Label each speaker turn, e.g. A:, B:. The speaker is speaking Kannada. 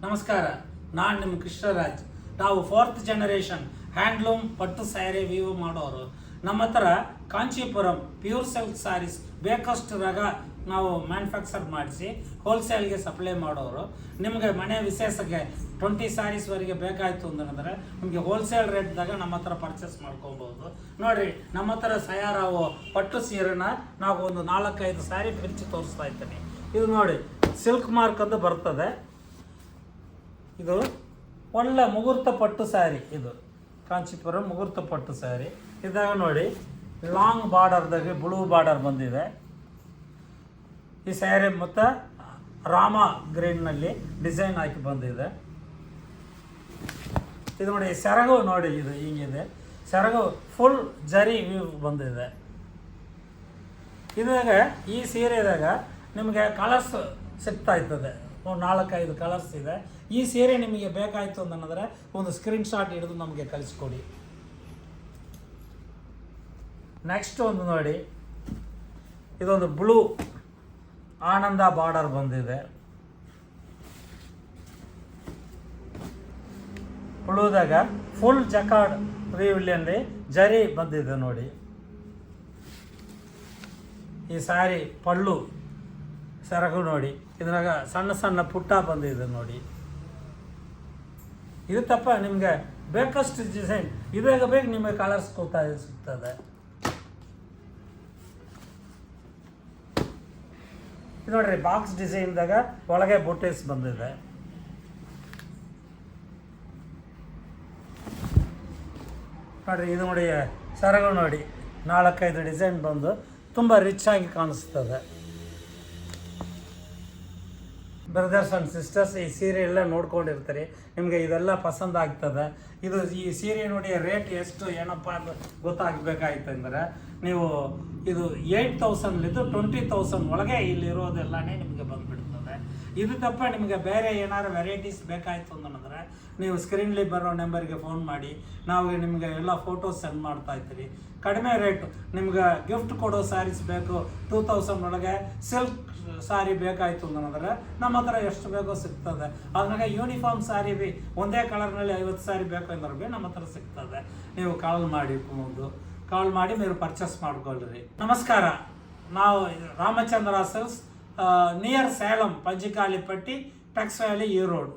A: ನಮಸ್ಕಾರ, ನಾನು ನಿಮ್ಮ ಕೃಷ್ಣರಾಜ್. ನಾವು 4th ಜನರೇಷನ್ ಹ್ಯಾಂಡ್ಲೂಮ್ ಪಟ್ಟು ಸ್ಯಾರಿ ವೀವ್ ಮಾಡೋರು. ನಮ್ಮ ಹತ್ರ ಕಾಂಚೀಪುರಂ ಪ್ಯೂರ್ ಸಿಲ್ಕ್ ಸ್ಯಾರೀಸ್ ಬೇಕಷ್ಟು ರಗ ನಾವು ಮ್ಯಾನುಫ್ಯಾಕ್ಚರ್ ಮಾಡಿಸಿ ಹೋಲ್ಸೇಲ್ಗೆ ಸಪ್ಲೈ ಮಾಡೋರು. ನಿಮಗೆ ಮನೆ ವಿಶೇಷಕ್ಕೆ 20 ಸ್ಯಾರೀಸ್ವರೆಗೆ ಬೇಕಾಯಿತು ಅಂತಂದರೆ ನಿಮಗೆ ಹೋಲ್ಸೇಲ್ ರೇಟ್ದಾಗ ನಮ್ಮ ಹತ್ರ ಪರ್ಚೇಸ್ ಮಾಡ್ಕೊಬೋದು. ನೋಡಿರಿ, ನಮ್ಮ ಹತ್ರ ತಯಾರಾಗೋ ಪಟ್ಟು ಸೀರೆನ ನಾವು ಒಂದು 4-5 ಸ್ಯಾರಿ ಬಿಚ್ಚಿ ತೋರಿಸ್ತಾ ಇದ್ದೀನಿ. ಇದು ನೋಡಿ, ಸಿಲ್ಕ್ ಮಾರ್ಕ್ ಅಂತ ಬರ್ತದೆ. ಇದು ಒಳ್ಳೆ ಮುಹೂರ್ತ ಪಟ್ಟು ಸ್ಯಾರಿ. ಇದು ಕಾಂಚೀಪುರಂ ಮುಹೂರ್ತ ಪಟ್ಟು ಸ್ಯಾರಿ. ಇದಾಗ ನೋಡಿ, ಲಾಂಗ್ ಬಾರ್ಡರ್ದಾಗೆ ಬ್ಲೂ ಬಾರ್ಡರ್ ಬಂದಿದೆ. ಈ ಸ್ಯಾರಿ ಮತ್ತು ರಾಮ ಗ್ರೀನ್ನಲ್ಲಿ ಡಿಸೈನ್ ಹಾಕಿ ಬಂದಿದೆ. ಇದು ನೋಡಿ, ಸೆರಗು ನೋಡಿ, ಇದು ಹಿಂಗಿದೆ. ಸೆರಗು ಫುಲ್ ಜರಿ ವ್ಯೂ ಬಂದಿದೆ. ಇದಾಗ ಈ ಸೀರೆದಾಗ ನಿಮಗೆ ಕಲರ್ಸ್ ಸಿಗ್ತಾ ಇರ್ತದೆ. ಒಂದು 4-5 ಕಲರ್ಸ್ ಇದೆ. ಈ ಸೀರೆ ನಿಮಗೆ ಬೇಕಾಯಿತು ಅಂತಂದರೆ ಒಂದು ಸ್ಕ್ರೀನ್ಶಾಟ್ ಹಿಡಿದು ನಮಗೆ ಕಳಿಸ್ಕೊಡಿ. ನೆಕ್ಸ್ಟ್ ಒಂದು ನೋಡಿ, ಇದೊಂದು ಬ್ಲೂ ಆನಂದ ಬಾರ್ಡರ್ ಬಂದಿದೆ. ಬ್ಲೂದಾಗ ಫುಲ್ ಜಕಾರ್ಡ್ ವೀವ್ಲಿ ಜರಿ ಬಂದಿದೆ ನೋಡಿ. ಈ ಸ್ಯಾರಿ ಪಳ್ಳು ಸೆರಗು ನೋಡಿ, ಇದ್ರಾಗ ಸಣ್ಣ ಸಣ್ಣ ಪುಟ್ಟ ಬಂದಿದೆ ನೋಡಿ. ಇದು ತಪ್ಪ ನಿಮಗೆ ಬೇಕಷ್ಟು ಡಿಸೈನ್ ಇದಾಗ ಬೇಕು, ನಿಮಗೆ ಕಲರ್ಸ್ ಸಿಗ್ತದೆ. ಇದು ನೋಡ್ರಿ, ಬಾಕ್ಸ್ ಡಿಸೈನ್ದಾಗ ಒಳಗೆ ಬುಟೇಸ್ ಬಂದಿದೆ. ನೋಡ್ರಿ, ಇದು ನೋಡಿ ಸೆರಗು ನೋಡಿ, 4-5 ಡಿಸೈನ್ ಬಂದು ತುಂಬ ರಿಚ್ ಆಗಿ ಕಾಣಿಸ್ತದೆ. ಬ್ರದರ್ಸ್ ಆ್ಯಂಡ್ ಸಿಸ್ಟರ್ಸ್, ಈ ಸೀರೆ ಎಲ್ಲ ನೋಡ್ಕೊಂಡಿರ್ತೀರಿ, ನಿಮಗೆ ಇದೆಲ್ಲ ಪಸಂದ್ ಆಗ್ತದೆ. ಈ ಸೀರೆ ನೋಡಿ, ರೇಟ್ ಎಷ್ಟು ಏನಪ್ಪ ಅಂತ ಗೊತ್ತಾಗಬೇಕಾಯ್ತು ಅಂದರೆ ನೀವು ಇದು 8,000 20,000 ಒಳಗೆ ಇಲ್ಲಿರೋದೆಲ್ಲನೇ ನಿಮಗೆ ಬಂದುಬಿಡ್ತದೆ. ಇದು ತಪ್ಪ ನಿಮಗೆ ಬೇರೆ ಏನಾದ್ರು ವೆರೈಟೀಸ್ ಬೇಕಾಯಿತು ಅಂತಂದರೆ ನೀವು ಸ್ಕ್ರೀನ್ಲಿ ಬರೋ ನಂಬರ್ಗೆ ಫೋನ್ ಮಾಡಿ, ನಾವು ನಿಮಗೆ ಎಲ್ಲ ಫೋಟೋಸ್ ಸೆಂಡ್ ಮಾಡ್ತಾ ಇರ್ತೀರಿ. ಕಡಿಮೆ ರೇಟು ನಿಮ್ಗೆ ಗಿಫ್ಟ್ ಕೊಡೋ ಸ್ಯಾರೀಸ್ ಬೇಕು 2,000 ಒಳಗೆ ಸಿಲ್ಕ್ ಸ್ಯಾರಿ ಬೇಕಾಯಿತು ಅಂತಂದರೆ ನಮ್ಮ ಹತ್ರ ಎಷ್ಟು ಬೇಕೋ ಸಿಗ್ತದೆ. ಅದ್ರಾಗ ಯೂನಿಫಾರ್ಮ್ ಸ್ಯಾರಿ ಬಿ ಒಂದೇ ಕಲರ್ನಲ್ಲಿ 50 ಸ್ಯಾರಿ ಬೇಕು ಅಂದ್ರೆ ಬಿ ನಮ್ಮ ಹತ್ರ ಸಿಗ್ತದೆ. ನೀವು ಕಾಲ್ ಮಾಡಿ ನೀವು ಪರ್ಚೇಸ್ ಮಾಡ್ಕೊಳ್ಳ್ರಿ. ನಮಸ್ಕಾರ, ನಾವು Ramachandra silks, near Salem, Panjikalipatti, tex valley, ಈ ರೋಡ್.